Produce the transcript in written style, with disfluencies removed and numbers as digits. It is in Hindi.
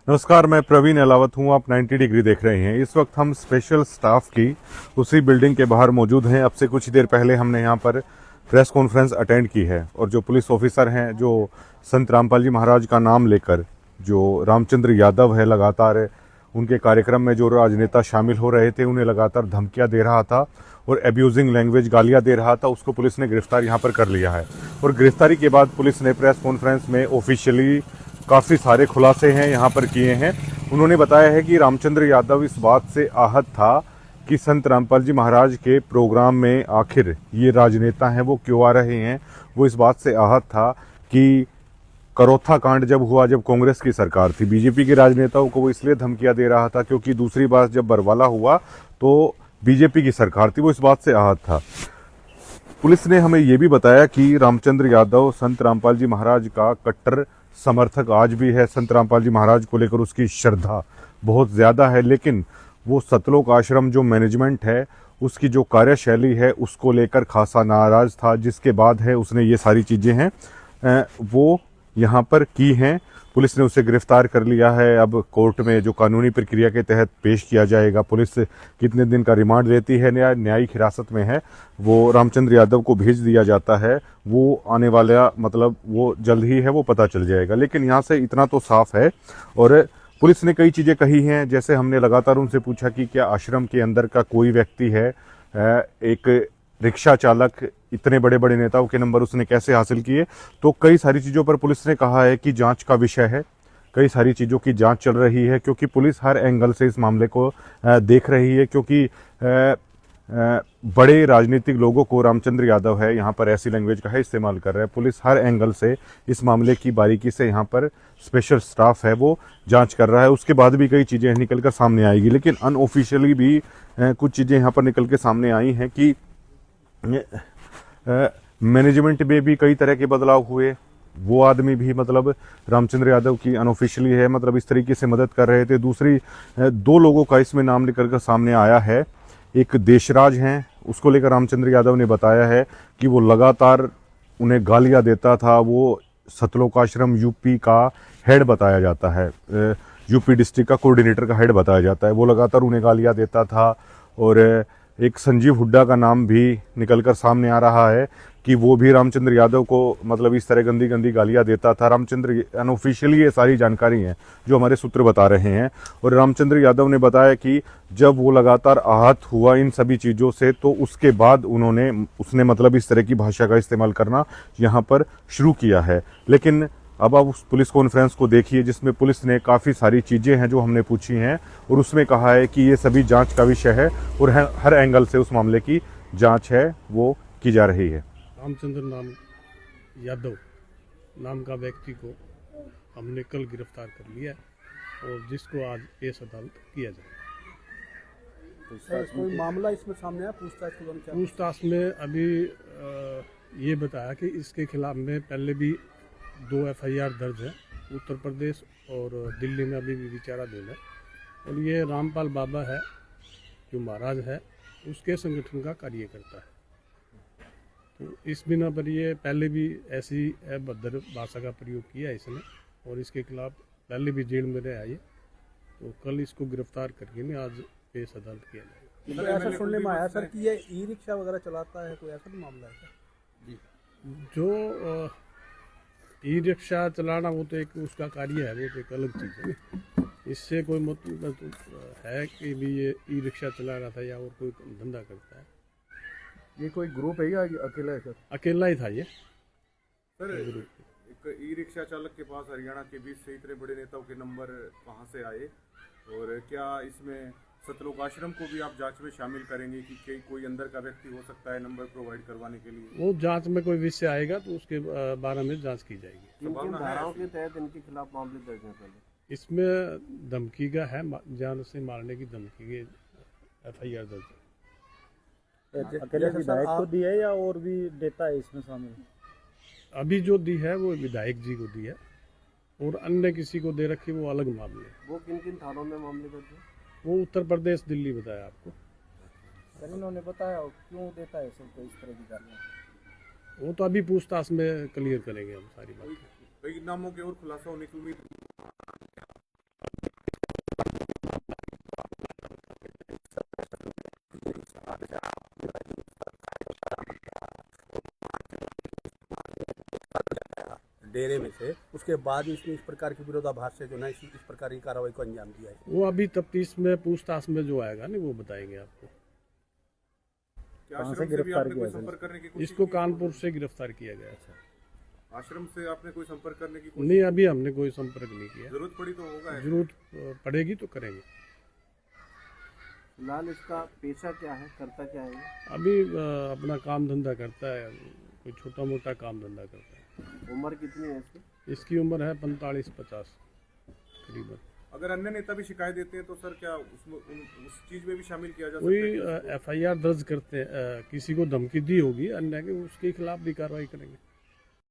नमस्कार, मैं प्रवीण अलावत हूं। आप 90 डिग्री देख रहे हैं। इस वक्त हम स्पेशल स्टाफ की उसी बिल्डिंग के बाहर मौजूद हैं। अब से कुछ देर पहले हमने यहां पर प्रेस कॉन्फ्रेंस अटेंड की है और जो पुलिस ऑफिसर हैं, जो संत रामपाल जी महाराज का नाम लेकर जो रामचंद्र यादव है, लगातार उनके कार्यक्रम में जो राजनेता शामिल हो रहे थे, उन्हें लगातार धमकियां दे रहा था और एब्यूजिंग लैंग्वेज, गालियां दे रहा था। उसको पुलिस ने गिरफ्तार यहां पर कर लिया है और गिरफ्तारी के बाद पुलिस ने प्रेस कॉन्फ्रेंस में ऑफिशियली काफ़ी सारे खुलासे हैं यहाँ पर किए हैं। उन्होंने बताया है कि रामचंद्र यादव इस बात से आहत था कि संत रामपाल जी महाराज के प्रोग्राम में आखिर ये राजनेता हैं वो क्यों आ रहे हैं। वो इस बात से आहत था कि करोथा कांड जब हुआ, जब कांग्रेस की सरकार थी, बीजेपी के राजनेताओं को वो इसलिए धमकियां दे रहा था क्योंकि दूसरी बार जब बरवाला हुआ तो बीजेपी की सरकार थी, वो इस बात से आहत था। पुलिस ने हमें ये भी बताया कि रामचंद्र यादव संत रामपाल जी महाराज का कट्टर समर्थक आज भी है। संत रामपाल जी महाराज को लेकर उसकी श्रद्धा बहुत ज़्यादा है, लेकिन वो सतलोक आश्रम जो मैनेजमेंट है, उसकी जो कार्यशैली है, उसको लेकर खासा नाराज था, जिसके बाद है उसने ये सारी चीज़ें हैं वो यहाँ पर की हैं। पुलिस ने उसे गिरफ्तार कर लिया है। अब कोर्ट में जो कानूनी प्रक्रिया के तहत पेश किया जाएगा। पुलिस कितने दिन का रिमांड देती है, न्यायिक हिरासत में है, वो रामचंद्र यादव को भेज दिया जाता है। वो आने वाला मतलब वो जल्द ही है, वो पता चल जाएगा। लेकिन यहाँ से इतना तो साफ है। और पुलिस ने कई चीज़ें कही हैं, जैसे हमने लगातार उनसे पूछा कि क्या आश्रम के अंदर का कोई व्यक्ति है, एक रिक्शा चालक, इतने बड़े बड़े नेताओं के नंबर उसने कैसे हासिल किए। तो कई सारी चीज़ों पर पुलिस ने कहा है कि जांच का विषय है, कई सारी चीज़ों की जांच चल रही है, क्योंकि पुलिस हर एंगल से इस मामले को देख रही है। क्योंकि बड़े राजनीतिक लोगों को रामचंद्र यादव है यहाँ पर ऐसी लैंग्वेज का है इस्तेमाल कर रहा है। पुलिस हर एंगल से इस मामले की बारीकी से यहाँ पर स्पेशल स्टाफ है वो जांच कर रहा है। उसके बाद भी कई चीज़ें निकल कर सामने आएगी, लेकिन अनऑफिशियली भी कुछ चीज़ें यहाँ पर निकल के सामने आई हैं कि मैनेजमेंट में भी कई तरह के बदलाव हुए। वो आदमी भी मतलब रामचंद्र यादव की अनऑफिशियली है, मतलब इस तरीके से मदद कर रहे थे। दूसरी दो लोगों का इसमें नाम निकल कर सामने आया है। एक देशराज हैं, उसको लेकर रामचंद्र यादव ने बताया है कि वो लगातार उन्हें गालियां देता था। वो सतलोक आश्रम यूपी का हेड बताया जाता है, यूपी डिस्ट्रिक्ट का कोऑर्डिनेटर का हेड बताया जाता है। वो लगातार उन्हें गालियां देता था। और एक संजीव हुड्डा का नाम भी निकलकर सामने आ रहा है कि वो भी रामचंद्र यादव को मतलब इस तरह गंदी गंदी गालियां देता था। रामचंद्र अनऑफिशियली ये सारी जानकारी है जो हमारे सूत्र बता रहे हैं। और रामचंद्र यादव ने बताया कि जब वो लगातार आहत हुआ इन सभी चीज़ों से, तो उसके बाद उसने मतलब इस तरह की भाषा का इस्तेमाल करना यहाँ पर शुरू किया है। लेकिन अब आप उस पुलिस कॉन्फ्रेंस को देखिए, जिसमें पुलिस ने काफ़ी सारी चीज़ें हैं जो हमने पूछी हैं और उसमें कहा है कि ये सभी जांच का विषय है और हर एंगल से उस मामले की जांच है वो की जा रही है। रामचंद्र यादव नाम का व्यक्ति को हमने कल गिरफ्तार कर लिया और जिसको आज पेश अदालत किया जाएगा। कोई मामला इसमें सामने आया पूछताछ में अभी ये बताया कि इसके खिलाफ में पहले भी 2 FIR दर्ज है, उत्तर प्रदेश और दिल्ली में अभी भी विचाराधीन है। और ये रामपाल बाबा है जो महाराज है, उसके संगठन का कार्य करता है। तो इस बिना पर ये पहले भी ऐसी अभद्र भाषा का प्रयोग किया है इसने और इसके खिलाफ पहले भी जेल में रहा ये। तो कल इसको गिरफ्तार करके में आज पेश अदालत किया जाएगा। तो ऐसा सुनने में आया सर कि ये ई-रिक्शा वगैरह चलाता है, कोई ऐसा भी मामला है क्या? जो ई-रिक्शा चलाना वो तो एक उसका कार्य है, वो तो एक अलग चीज़ है। इससे कोई मतलब है कि भी ये ई-रिक्शा चला रहा था या और कोई धंधा करता है। ये कोई ग्रुप है या अकेला है सर? अकेला ही था ये सर। एक ई रिक्शा चालक के पास हरियाणा के 20 से इतने बड़े नेताओं के नंबर कहाँ से आए, और क्या इसमें सतलोक आश्रम को भी आप जांच में शामिल करेंगे कि कोई अंदर का व्यक्ति हो सकता है नंबर प्रोवाइड करवाने के लिए? वो जांच में कोई विषय आएगा तो उसके बारे में जांच की जाएगी। किन धाराओं के तहत इनके खिलाफ मामले दर्ज हैं? पहले इसमें धमकी का है, जान से मारने की धमकी के FIR दर्ज है। अकेले विधायक को दी है या और भी देता है इसमें शामिल? अभी जो दी है वो विधायक जी को दी है और अन्य किसी को दे रखी वो अलग मामले है। वो किन किन थानों में मामले दर्ज है? वो उत्तर प्रदेश, दिल्ली बताया आपको। सर इन्होंने बताया क्यों देता है सबको इस तरह की गालियाँ? वो तो अभी पूछताछ में क्लियर करेंगे हम सारी बात। कई नामों के और खुलासा होने की उम्मीद डेरे में से, उसके बाद इसने इस प्रकार के विरोधाभास से जो ना इस प्रकार की कार्रवाई को अंजाम दिया है? वो अभी तफ्तीश में पूछताछ में जो आएगा ना वो बताएंगे आपको। क्या आश्रम से भी आपने कोई संपर्क करने की कोशिश इसको की? कानपुर से गिरफ्तार किया गया है। आश्रम से आपने कोई संपर्क करने की कोशिश? नहीं, अभी हमने कोई संपर्क नहीं किया। जरूरत पड़ी तो होगा। जरूरत पड़ेगी तो करेंगे। फिलहाल इसका पेशा क्या है, करता क्या है ये? अभी अपना काम धंधा करता है, कोई छोटा मोटा काम धंधा करता है। उम्र कितनी है इसकी? इसकी उम्र है 45-50 करीबन। अगर अन्य नेता भी शिकायत देते हैं तो सर क्या उसमें उस चीज में भी शामिल किया जा सकता कोई है कि उसको? FIR दर्ज करते किसी को धमकी दी होगी अन्य के, उसके खिलाफ भी कार्रवाई करेंगे।